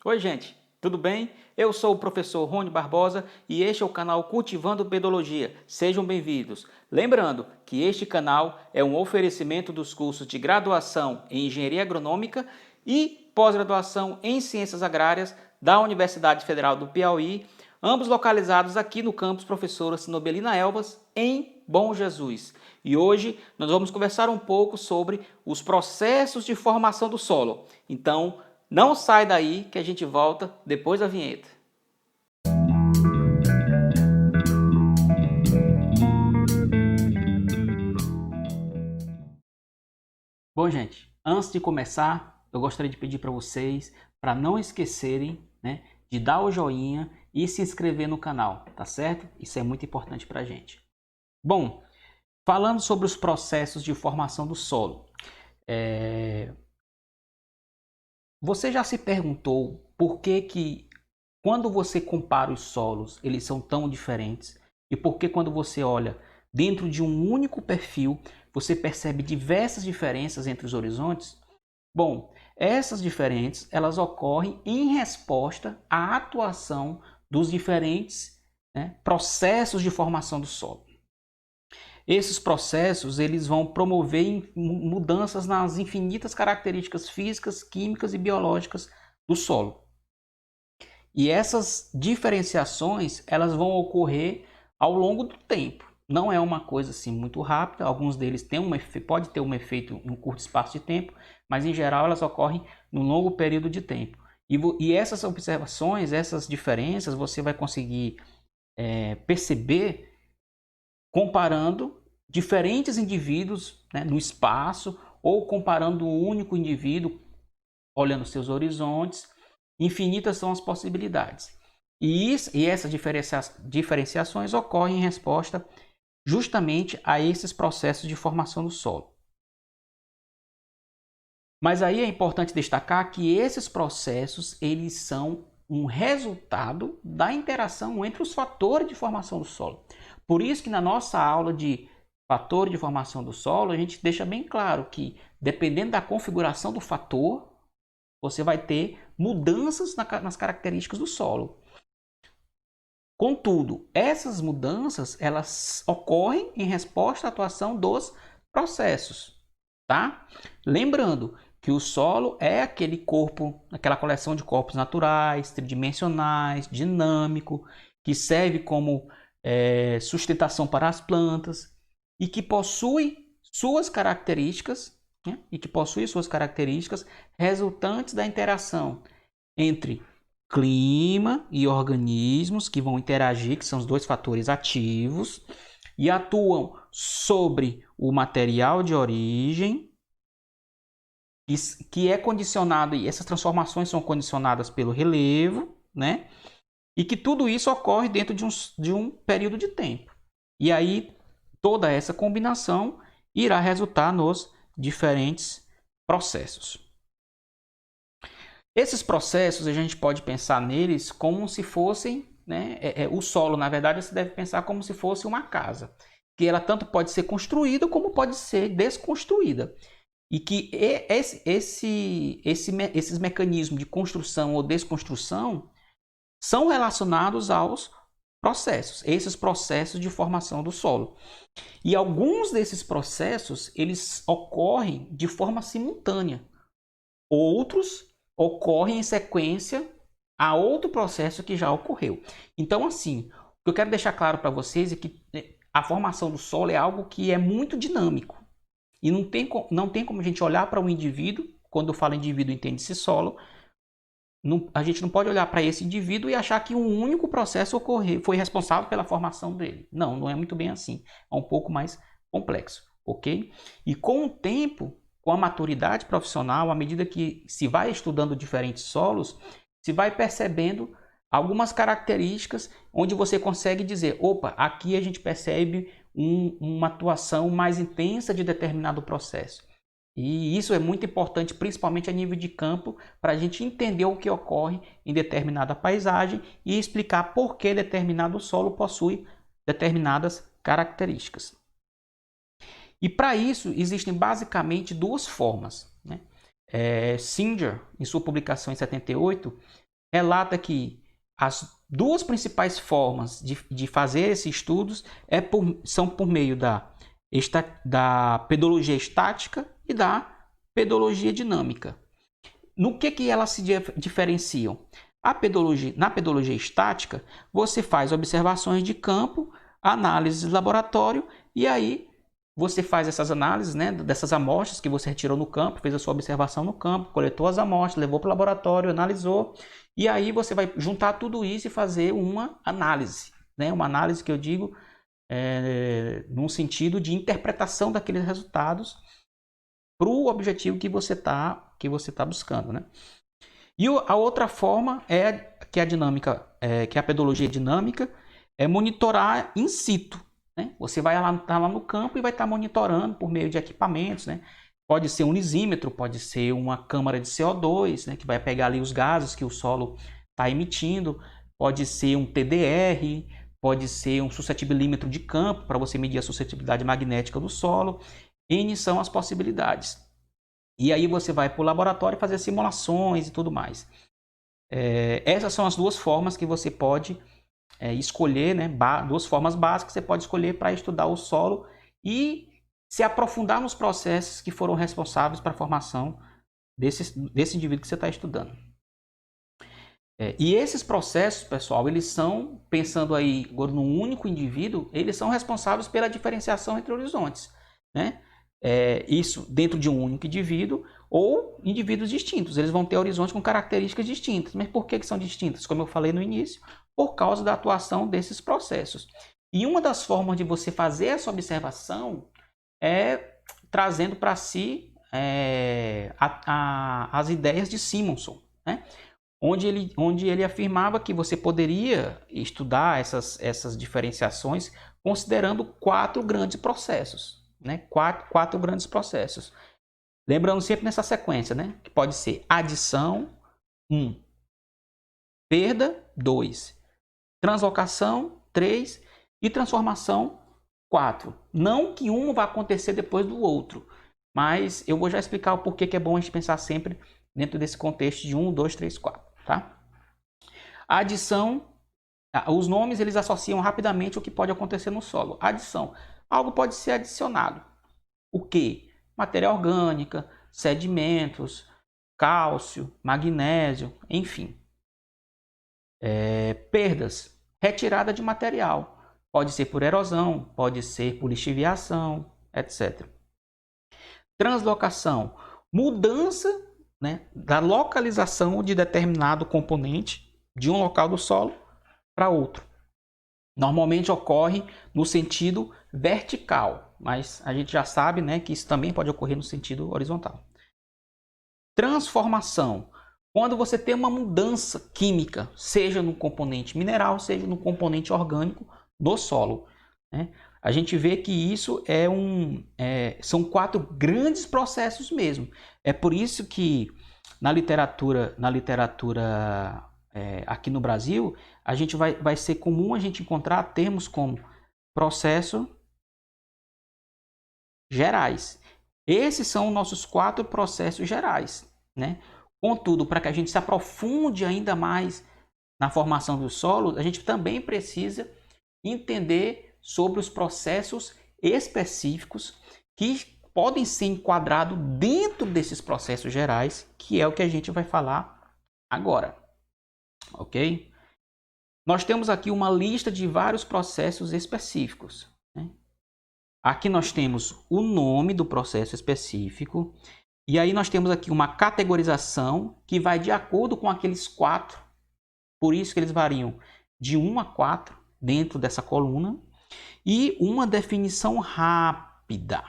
Oi, gente, tudo bem? Eu sou o professor Rony Barbosa e este é o canal Cultivando Pedologia. Sejam bem-vindos. Lembrando que este canal é um oferecimento dos cursos de graduação em Engenharia Agronômica e pós-graduação em Ciências Agrárias da Universidade Federal do Piauí, ambos localizados aqui no campus Professora Sinobelina Elvas, em Bom Jesus. E hoje nós vamos conversar um pouco sobre os processos de formação do solo. Então, não sai daí que a gente volta depois da vinheta. Bom, gente, antes de começar, eu gostaria de pedir para vocês para não esquecerem, né, de dar o joinha e se inscrever no canal, tá certo? Isso é muito importante para a gente. Bom, falando sobre os processos de formação do solo, você já se perguntou por que quando você compara os solos, eles são tão diferentes? E por que quando você olha dentro de um único perfil, você percebe diversas diferenças entre os horizontes? Bom, essas diferenças, elas ocorrem em resposta à atuação dos diferentes, né, processos de formação do solo. Esses processos, eles vão promover mudanças nas infinitas características físicas, químicas e biológicas do solo. E essas diferenciações, elas vão ocorrer ao longo do tempo. Não é uma coisa assim muito rápida, alguns deles pode ter um efeito em um curto espaço de tempo, mas em geral elas ocorrem num longo período de tempo. E essas observações, essas diferenças, você vai conseguir perceber comparando diferentes indivíduos, né, no espaço, ou comparando um único indivíduo, olhando seus horizontes. Infinitas são as possibilidades. E essas diferenciações ocorrem em resposta justamente a esses processos de formação do solo. Mas aí é importante destacar que esses processos, eles são um resultado da interação entre os fatores de formação do solo. Por isso que na nossa aula de fatores de formação do solo, a gente deixa bem claro que, dependendo da configuração do fator, você vai ter mudanças nas características do solo. Contudo, essas mudanças, elas ocorrem em resposta à atuação dos processos, tá? Lembrando que o solo é aquele corpo, aquela coleção de corpos naturais, tridimensionais, dinâmico, que serve como sustentação para as plantas e que possui suas características, né? Resultantes da interação entre clima e organismos que vão interagir, que são os dois fatores ativos, e atuam sobre o material de origem, que é condicionado, e essas transformações são condicionadas pelo relevo, né? E que tudo isso ocorre dentro de um período de tempo. E aí, toda essa combinação irá resultar nos diferentes processos. Esses processos, a gente pode pensar neles como se fossem, né, o solo, na verdade, você deve pensar como se fosse uma casa, que ela tanto pode ser construída como pode ser desconstruída. E que esses mecanismos de construção ou desconstrução são relacionados aos processos, esses processos de formação do solo. E alguns desses processos, eles ocorrem de forma simultânea. Outros ocorrem em sequência a outro processo que já ocorreu. Então, assim, o que eu quero deixar claro para vocês é que a formação do solo é algo que é muito dinâmico. E não tem como a gente olhar para um indivíduo, quando eu falo indivíduo, entende-se solo, a gente não pode olhar para esse indivíduo e achar que um único processo foi responsável pela formação dele. Não, não é muito bem assim. É um pouco mais complexo, ok? E com o tempo, com a maturidade profissional, à medida que se vai estudando diferentes solos, se vai percebendo algumas características onde você consegue dizer, opa, aqui a gente percebe uma atuação mais intensa de determinado processo. E isso é muito importante, principalmente a nível de campo, para a gente entender o que ocorre em determinada paisagem e explicar por que determinado solo possui determinadas características. E para isso existem basicamente duas formas, né? Singer, em sua publicação em 78, relata que as duas principais formas de fazer esses estudos são por meio da pedologia estática e da pedologia dinâmica. No que elas se diferenciam? Na pedologia estática, você faz observações de campo, análises de laboratório, e aí você faz essas análises, né, dessas amostras que você retirou no campo, fez a sua observação no campo, coletou as amostras, levou para o laboratório, analisou, e aí você vai juntar tudo isso e fazer uma análise. Né? Uma análise que eu digo num sentido de interpretação daqueles resultados para o objetivo que você tá buscando. Né? E a outra forma que a pedologia dinâmica, é monitorar in situ. Né? Você vai lá no campo e vai estar monitorando por meio de equipamentos. Né? Pode ser um lisímetro, pode ser uma câmara de CO2, né, que vai pegar ali os gases que o solo está emitindo, pode ser um TDR, pode ser um suscetibilímetro de campo para você medir a suscetibilidade magnética do solo. N são as possibilidades. E aí você vai para o laboratório fazer simulações e tudo mais. Essas são as duas formas que você pode escolher, né? Duas formas básicas que você pode escolher para estudar o solo e se aprofundar nos processos que foram responsáveis para a formação desse indivíduo que você está estudando. E esses processos, pessoal, eles são, pensando aí agora num único indivíduo, eles são responsáveis pela diferenciação entre horizontes, né? Isso dentro de um único indivíduo ou indivíduos distintos. Eles vão ter horizontes com características distintas. Mas por que são distintas? Como eu falei no início, por causa da atuação desses processos. E uma das formas de você fazer essa observação é trazendo para si as ideias de Simonson, né? Onde ele afirmava que você poderia estudar essas diferenciações considerando 4 grandes processos. Né? Quatro grandes processos. Lembrando sempre nessa sequência, né? Que pode ser adição, 1. Perda, 2. Translocação, 3. E transformação, 4. Não que um vai acontecer depois do outro, mas eu vou já explicar o porquê que é bom a gente pensar sempre dentro desse contexto de 1, 2, 3, 4. Tá? A adição, os nomes eles associam rapidamente o que pode acontecer no solo. Adição, algo pode ser adicionado. O que? Matéria orgânica, sedimentos, cálcio, magnésio, enfim. Perdas, retirada de material. Pode ser por erosão, pode ser por lixiviação, etc. Translocação, mudança, né, da localização de determinado componente de um local do solo para outro. Normalmente ocorre no sentido vertical, mas a gente já sabe, né, que isso também pode ocorrer no sentido horizontal. Transformação, quando você tem uma mudança química, seja no componente mineral, seja no componente orgânico do solo. Né? A gente vê que isso são 4 grandes processos mesmo. É por isso que na literatura aqui no Brasil, a gente vai ser comum a gente encontrar termos como processo gerais. Esses são os nossos 4 processos gerais. Né? Contudo, para que a gente se aprofunde ainda mais na formação do solo, a gente também precisa entender sobre os processos específicos que podem ser enquadrados dentro desses processos gerais, que é o que a gente vai falar agora. Ok? Nós temos aqui uma lista de vários processos específicos. Né? Aqui nós temos o nome do processo específico. E aí nós temos aqui uma categorização que vai de acordo com aqueles 4. Por isso que eles variam de 1 a 4 dentro dessa coluna. E uma definição rápida.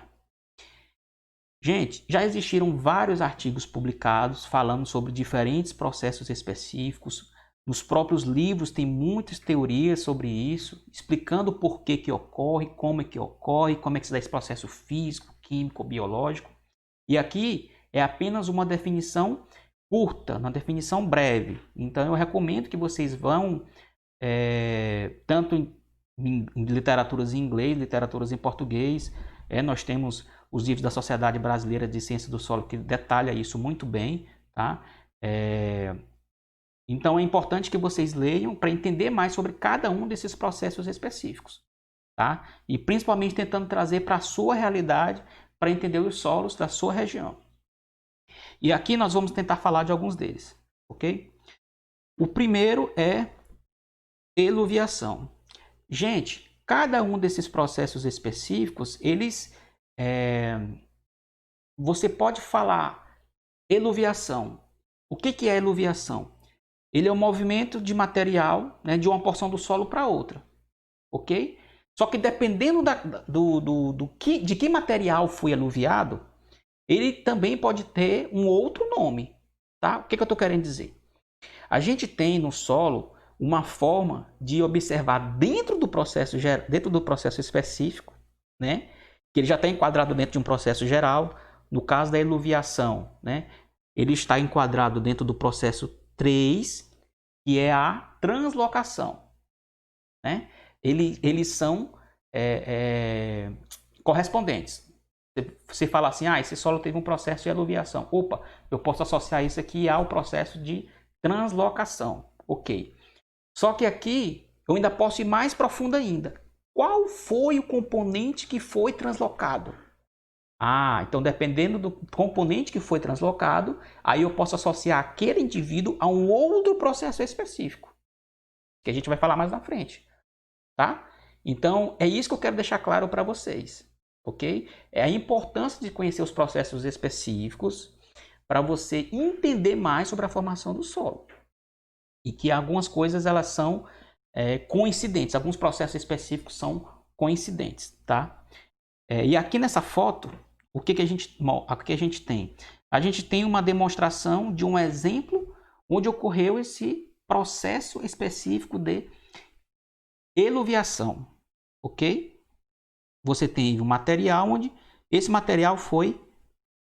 Gente, já existiram vários artigos publicados falando sobre diferentes processos específicos. Nos próprios livros tem muitas teorias sobre isso, explicando por que ocorre, como é que se dá esse processo físico, químico, biológico. E aqui é apenas uma definição curta, uma definição breve. Então eu recomendo que vocês vão, tanto em literaturas em inglês, literaturas em português. Nós temos os livros da Sociedade Brasileira de Ciência do Solo que detalha isso muito bem. Tá? Então é importante que vocês leiam para entender mais sobre cada um desses processos específicos, tá? E principalmente tentando trazer para a sua realidade, para entender os solos da sua região. E aqui nós vamos tentar falar de alguns deles, ok? O primeiro é eluviação. Gente, cada um desses processos específicos, você pode falar eluviação. O que é eluviação? Ele é o movimento de material, né, de uma porção do solo para outra, ok? Só que dependendo de que material foi eluviado, ele também pode ter um outro nome, tá? O que eu estou querendo dizer? A gente tem no solo uma forma de observar dentro do processo específico, né? Que ele já está enquadrado dentro de um processo geral. No caso da eluviação, né? Ele está enquadrado dentro do processo 3, que é a translocação, né? Eles são correspondentes. Você fala assim, esse solo teve um processo de eluviação. Opa, eu posso associar isso aqui ao processo de translocação. Ok. Só que aqui eu ainda posso ir mais profundo ainda. Qual foi o componente que foi translocado? Então dependendo do componente que foi translocado, aí eu posso associar aquele indivíduo a um outro processo específico, que a gente vai falar mais na frente, tá? Então é isso que eu quero deixar claro para vocês, ok? É a importância de conhecer os processos específicos para você entender mais sobre a formação do solo. E que algumas coisas elas são coincidentes, alguns processos específicos são coincidentes, tá? E aqui nessa foto, o que a gente tem? A gente tem uma demonstração de um exemplo onde ocorreu esse processo específico de eluviação, ok? Você tem um material onde esse material foi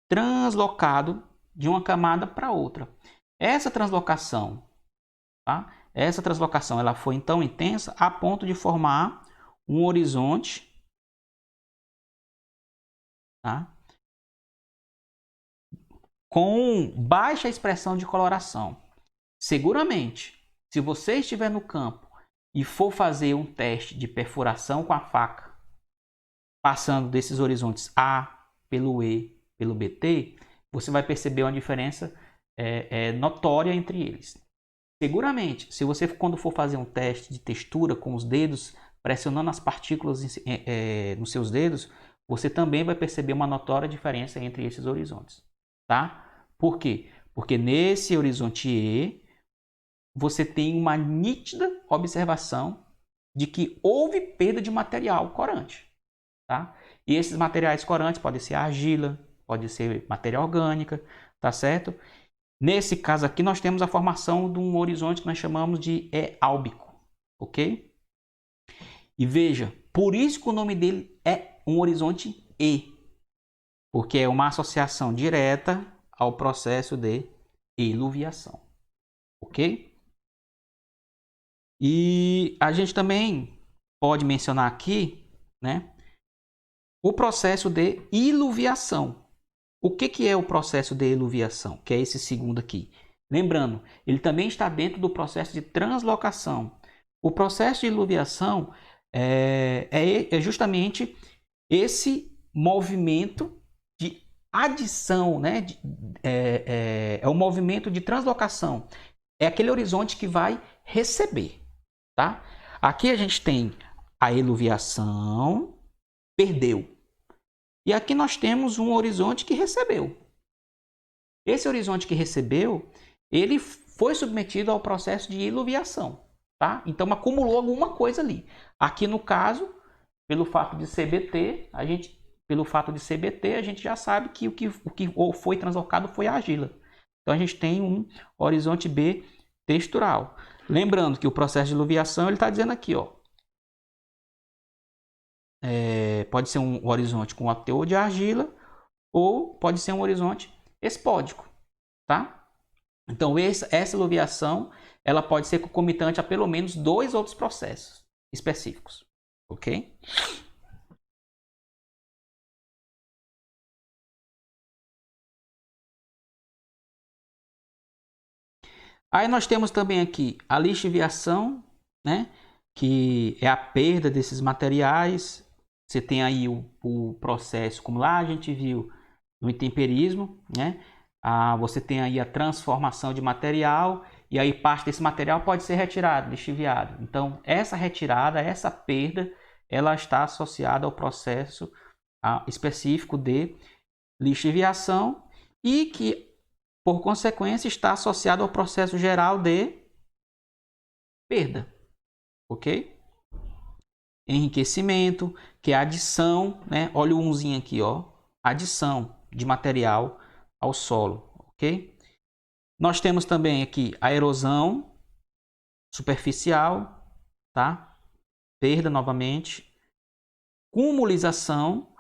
translocado de uma camada para outra. Essa translocação, tá? Essa translocação ela foi tão intensa a ponto de formar um horizonte, tá? Com baixa expressão de coloração. Seguramente, se você estiver no campo e for fazer um teste de perfuração com a faca, passando desses horizontes A pelo E, pelo BT, você vai perceber uma diferença notória entre eles. Seguramente, se você quando for fazer um teste de textura com os dedos, pressionando as partículas nos seus dedos, você também vai perceber uma notória diferença entre esses horizontes, tá? Por quê? Porque nesse horizonte E, você tem uma nítida observação de que houve perda de material corante, tá? E esses materiais corantes podem ser argila, pode ser matéria orgânica, tá certo? Nesse caso aqui, nós temos a formação de um horizonte que nós chamamos de álbico, ok? E veja, por isso que o nome dele é um horizonte E, porque é uma associação direta ao processo de eluviação, ok? E a gente também pode mencionar aqui, né, o processo de iluviação. O que é o processo de iluviação? Que é esse segundo aqui. Lembrando, ele também está dentro do processo de translocação. O processo de iluviação é justamente esse movimento de adição, né? É o movimento de translocação. É aquele horizonte que vai receber, tá? Aqui a gente tem a eluviação, perdeu. E aqui nós temos um horizonte que recebeu. Esse horizonte que recebeu, ele foi submetido ao processo de iluviação, tá? Então acumulou alguma coisa ali. Aqui no caso, pelo fato de CBT, a gente já sabe que o que foi translocado foi a argila. Então a gente tem um horizonte B textural. Lembrando que o processo de iluviação ele está dizendo aqui, ó, pode ser um horizonte com teor de argila ou pode ser um horizonte espódico, tá? Então essa iluviação ela pode ser concomitante a pelo menos 2 outros processos específicos, ok? Aí nós temos também aqui a lixiviação, né? Que é a perda desses materiais. Você tem aí o processo, como lá a gente viu no intemperismo, né? Você tem aí a transformação de material e aí parte desse material pode ser retirado, lixiviado. Então, essa retirada, essa perda, ela está associada ao processo específico de lixiviação e que, por consequência, está associado ao processo geral de perda, ok? Enriquecimento, que é a adição, né? Olha o umzinho aqui, ó, adição de material ao solo, ok? Nós temos também aqui a erosão superficial, tá? Perda novamente. Cumulização,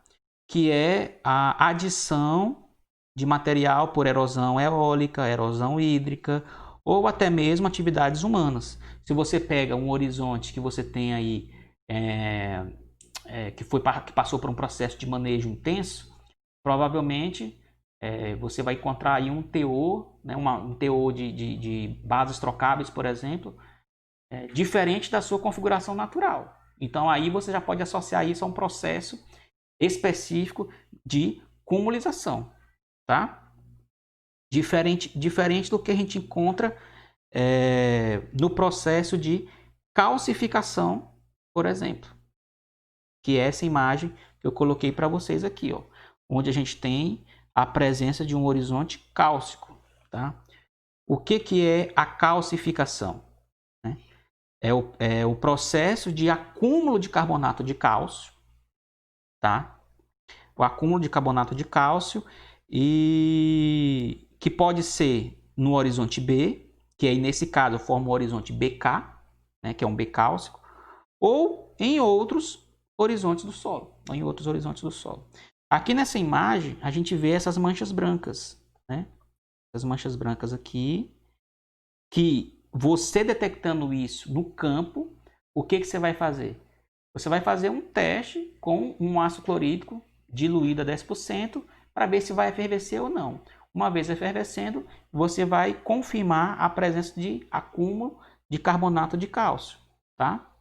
que é a adição de material por erosão eólica, erosão hídrica ou até mesmo atividades humanas. Se você pega um horizonte que você tem aí que passou por um processo de manejo intenso, provavelmente você vai encontrar aí um teor, né, um teor de bases trocáveis, por exemplo, diferente da sua configuração natural. Então aí você já pode associar isso a um processo específico de cumulização, tá? Diferente do que a gente encontra no processo de calcificação, por exemplo, que é essa imagem que eu coloquei para vocês aqui, ó, onde a gente tem a presença de um horizonte cálcico, tá? O que é a calcificação? É o processo de acúmulo de carbonato de cálcio, tá? O acúmulo de carbonato de cálcio e que pode ser no horizonte B, que aí nesse caso forma o horizonte BK, né, que é um B cálcico, ou em outros horizontes do solo, Aqui nessa imagem a gente vê essas manchas brancas, né? Essas manchas brancas aqui, que você detectando isso no campo, o que você vai fazer? Você vai fazer um teste com um ácido clorídrico diluído a 10% para ver se vai efervescer ou não. Uma vez efervescendo, você vai confirmar a presença de acúmulo de carbonato de cálcio, tá?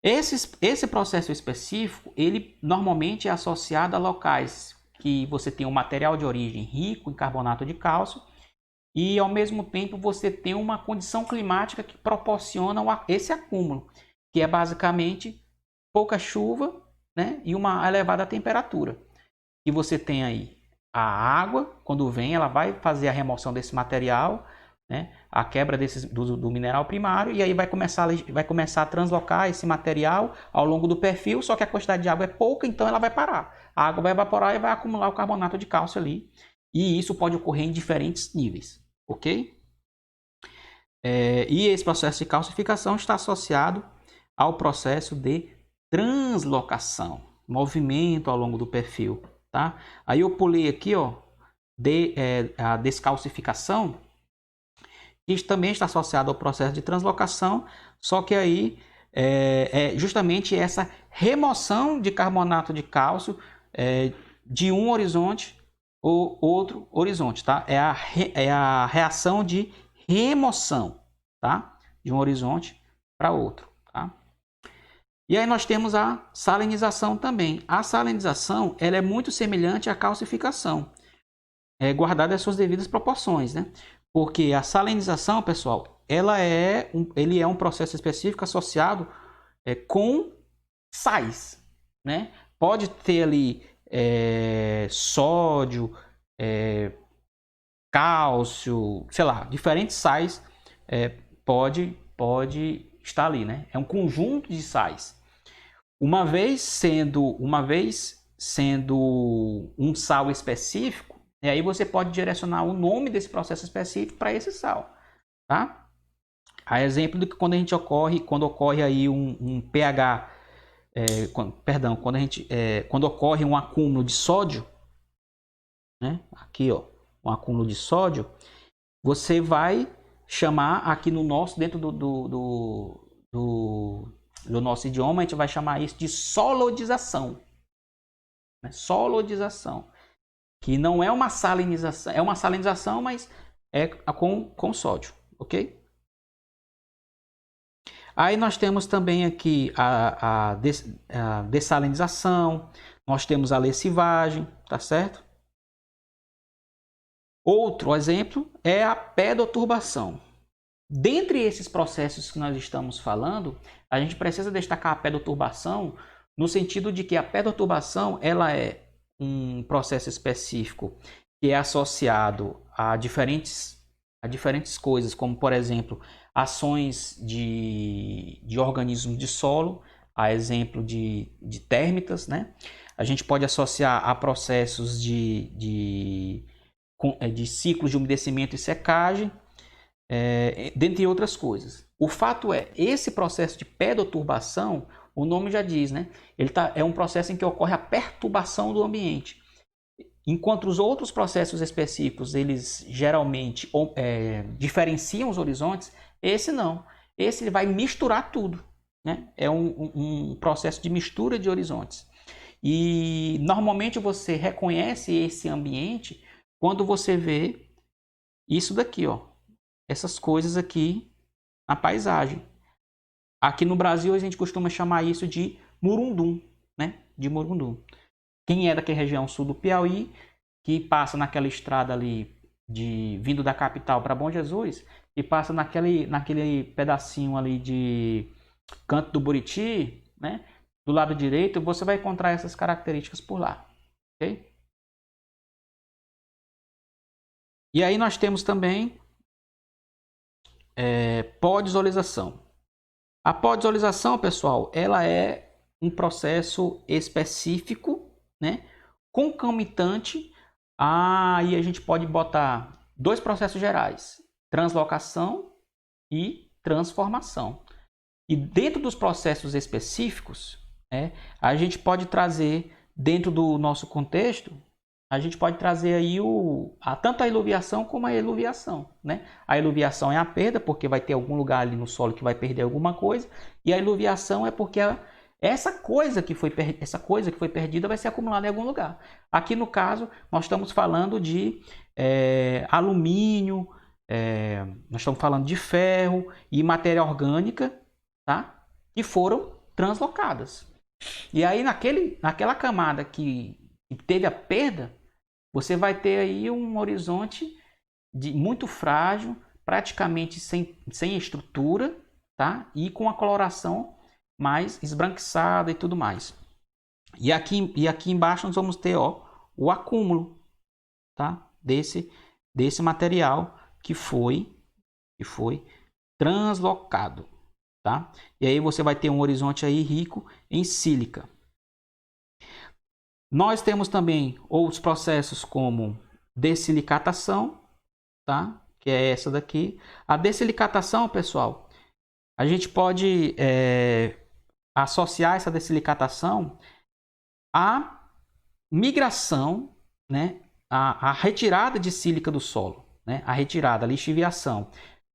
Esse processo específico, ele normalmente é associado a locais que você tem um material de origem rico em carbonato de cálcio e, ao mesmo tempo, você tem uma condição climática que proporciona esse acúmulo, que é basicamente pouca chuva, né, e uma elevada temperatura. E você tem aí a água, quando vem, ela vai fazer a remoção desse material, né, a quebra do mineral primário, e aí vai começar a translocar esse material ao longo do perfil, só que a quantidade de água é pouca, então ela vai parar. A água vai evaporar e vai acumular o carbonato de cálcio ali, e isso pode ocorrer em diferentes níveis, ok? E esse processo de calcificação está associado ao processo de translocação, movimento ao longo do perfil, tá? Aí eu pulei aqui, ó, a descalcificação, que também está associado ao processo de translocação, só que aí é justamente essa remoção de carbonato de cálcio de um horizonte ou outro horizonte, tá? É a reação de remoção, tá? De um horizonte para outro, tá? E aí nós temos a salinização também. A salinização, ela é muito semelhante à calcificação, guardada as suas devidas proporções, né? Porque a salinização, pessoal, ele é um processo específico associado com sais, né? Pode ter ali sódio, cálcio, sei lá, diferentes sais pode estar ali, né? É um conjunto de sais. Uma vez sendo um sal específico, e aí você pode direcionar o nome desse processo específico para esse sal, tá? A exemplo de que quando ocorre aí um pH, quando ocorre um acúmulo de sódio, né? Aqui, ó, um acúmulo de sódio, você vai chamar aqui dentro do nosso idioma, a gente vai chamar isso de solodização, né? Solodização, que não é uma salinização, é uma salinização, mas é com sódio, ok? Aí nós temos também aqui a dessalinização, nós temos a lessivagem, tá certo? Outro exemplo é a pedoturbação. Dentre esses processos que nós estamos falando, a gente precisa destacar a pedoturbação no sentido de que a pedoturbação ela é um processo específico que é associado a diferentes coisas, como por exemplo, ações de organismos de solo, a exemplo de térmitas, né? A gente pode associar a processos de ciclos de umedecimento e secagem, dentre outras coisas. O fato é, esse processo de pedoturbação, o nome já diz, né? É um processo em que ocorre a perturbação do ambiente. Enquanto os outros processos específicos, eles geralmente diferenciam os horizontes, esse não. Esse ele vai misturar tudo, né? É um processo de mistura de horizontes. E normalmente você reconhece esse ambiente quando você vê isso daqui, ó. Essas coisas aqui na paisagem. Aqui no Brasil a gente costuma chamar isso de murundum, né? De murundum. Quem é daquela região sul do Piauí, que passa naquela estrada ali vindo da capital para Bom Jesus, e passa naquele pedacinho ali de Canto do Buriti, né? Do lado direito, você vai encontrar essas características por lá, ok? E aí nós temos também podisolização. A podisolização, pessoal, ela é um processo específico, né, concomitante e a gente pode botar dois processos gerais, translocação e transformação. E dentro dos processos específicos, a gente pode trazer, dentro do nosso contexto, a gente pode trazer aí tanto a iluviação como a eluviação, né? A eluviação é a perda, porque vai ter algum lugar ali no solo que vai perder alguma coisa, e a eluviação é porque essa coisa que foi perdida vai ser acumulada em algum lugar. Aqui no caso, nós estamos falando de alumínio, nós estamos falando de ferro e matéria orgânica, tá? Que foram translocadas. E aí naquela camada que teve a perda, você vai ter aí um horizonte muito frágil, praticamente sem estrutura, tá? E com a coloração mais esbranquiçada e tudo mais. E aqui embaixo nós vamos ter, ó, o acúmulo, tá? Desse material que foi translocado, tá? E aí você vai ter um horizonte aí rico em sílica. Nós temos também outros processos como dessilicatação, tá? Que é essa daqui. A dessilicatação, pessoal, a gente pode associar essa dessilicatação à migração, né? A retirada de sílica do solo, né? A retirada, a lixiviação.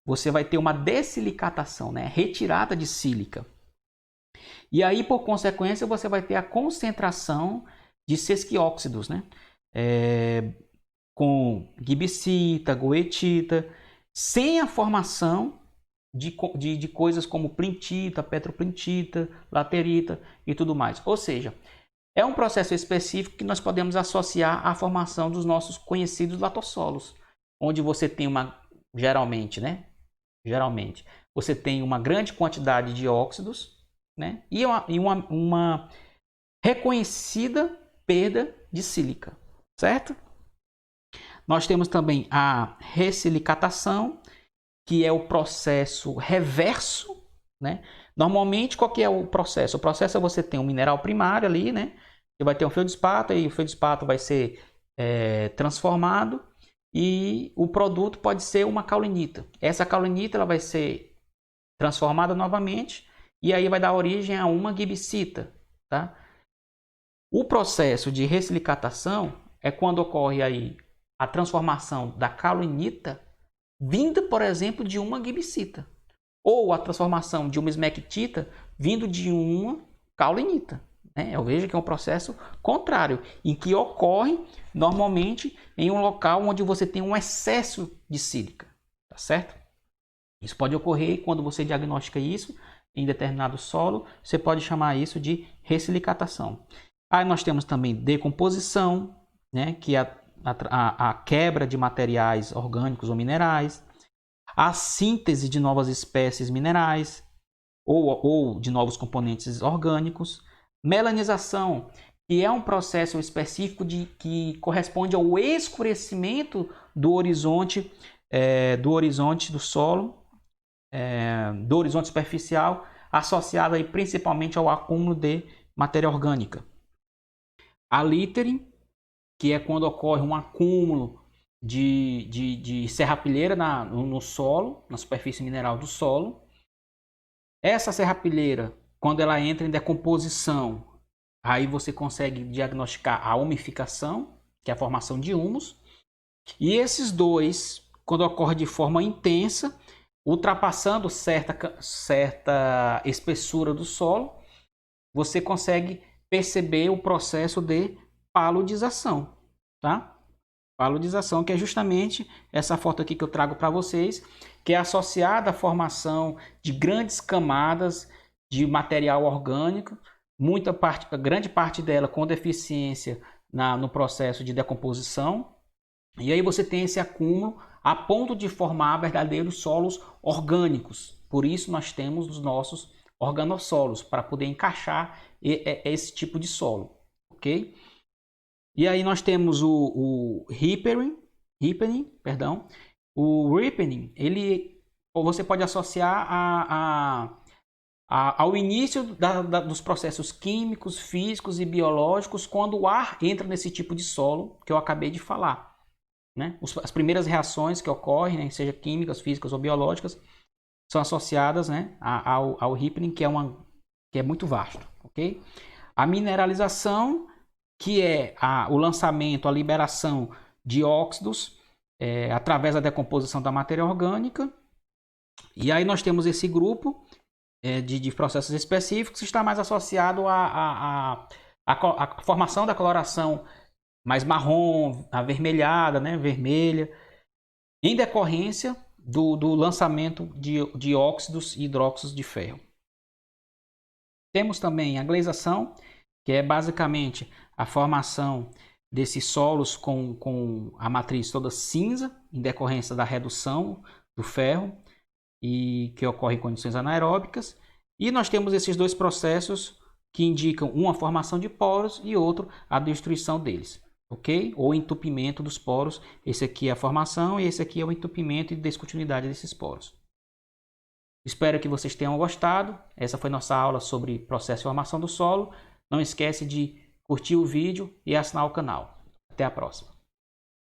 Você vai ter uma dessilicatação, né? Retirada de sílica. E aí, por consequência, você vai ter a concentração de sesquióxidos, né? Com gibsita, goetita, sem a formação de coisas como plintita, petroplintita, laterita e tudo mais. Ou seja, é um processo específico que nós podemos associar à formação dos nossos conhecidos latossolos, onde você tem geralmente, você tem uma grande quantidade de óxidos, né? E uma reconhecida perda de sílica, certo? Nós temos também a ressilicatação, que é o processo reverso, né? Normalmente, qual que é o processo? O processo é você ter um mineral primário ali, né? Você vai ter um feldspato, e o feldspato vai ser transformado, e o produto pode ser uma caulinita. Essa caulinita ela vai ser transformada novamente, e aí vai dar origem a uma gibsita, tá? O processo de ressilicatação é quando ocorre aí a transformação da caulinita vinda, por exemplo, de uma gibsita, ou a transformação de uma esmectita vindo de uma caulinita. né? Eu vejo que é um processo contrário, em que ocorre normalmente em um local onde você tem um excesso de sílica, tá certo? Isso pode ocorrer quando você diagnostica isso em determinado solo, você pode chamar isso de ressilicatação. Aí nós temos também decomposição, né, que é a quebra de materiais orgânicos ou minerais, a síntese de novas espécies minerais ou de novos componentes orgânicos, melanização, que é um processo específico que corresponde ao escurecimento do horizonte do solo, do horizonte superficial, associado aí principalmente ao acúmulo de matéria orgânica. A littering, que é quando ocorre um acúmulo de serrapilheira no solo, na superfície mineral do solo. Essa serrapilheira, quando ela entra em decomposição, aí você consegue diagnosticar a umificação, que é a formação de humus. E esses dois, quando ocorre de forma intensa, ultrapassando certa espessura do solo, você consegue perceber o processo de paludização, tá? Paludização, que é justamente essa foto aqui que eu trago para vocês, que é associada à formação de grandes camadas de material orgânico, grande parte dela com deficiência no processo de decomposição. E aí você tem esse acúmulo a ponto de formar verdadeiros solos orgânicos. Por isso nós temos os nossos organossolos, para poder encaixar esse tipo de solo, ok? E aí nós temos o ripening, perdão. O ripening, você pode associar ao início dos processos químicos, físicos e biológicos, quando o ar entra nesse tipo de solo que eu acabei de falar, né? As primeiras reações que ocorrem, né, seja químicas, físicas ou biológicas, são associadas, né, ao ripening, que é muito vasto, ok? A mineralização, que é o lançamento, a liberação de óxidos através da decomposição da matéria orgânica. E aí nós temos esse grupo de processos específicos que está mais associado à formação da coloração mais marrom, avermelhada, né, vermelha, em decorrência do lançamento de óxidos e hidróxidos de ferro. Temos também a gleisação, que é basicamente a formação desses solos com a matriz toda cinza, em decorrência da redução do ferro, e que ocorre em condições anaeróbicas. E nós temos esses dois processos que indicam uma formação de poros e outro a destruição deles, ok? Ou entupimento dos poros. Esse aqui é a formação e esse aqui é o entupimento e descontinuidade desses poros. Espero que vocês tenham gostado. Essa foi nossa aula sobre processo de formação do solo. Não esquece de curtir o vídeo e assinar o canal. Até a próxima.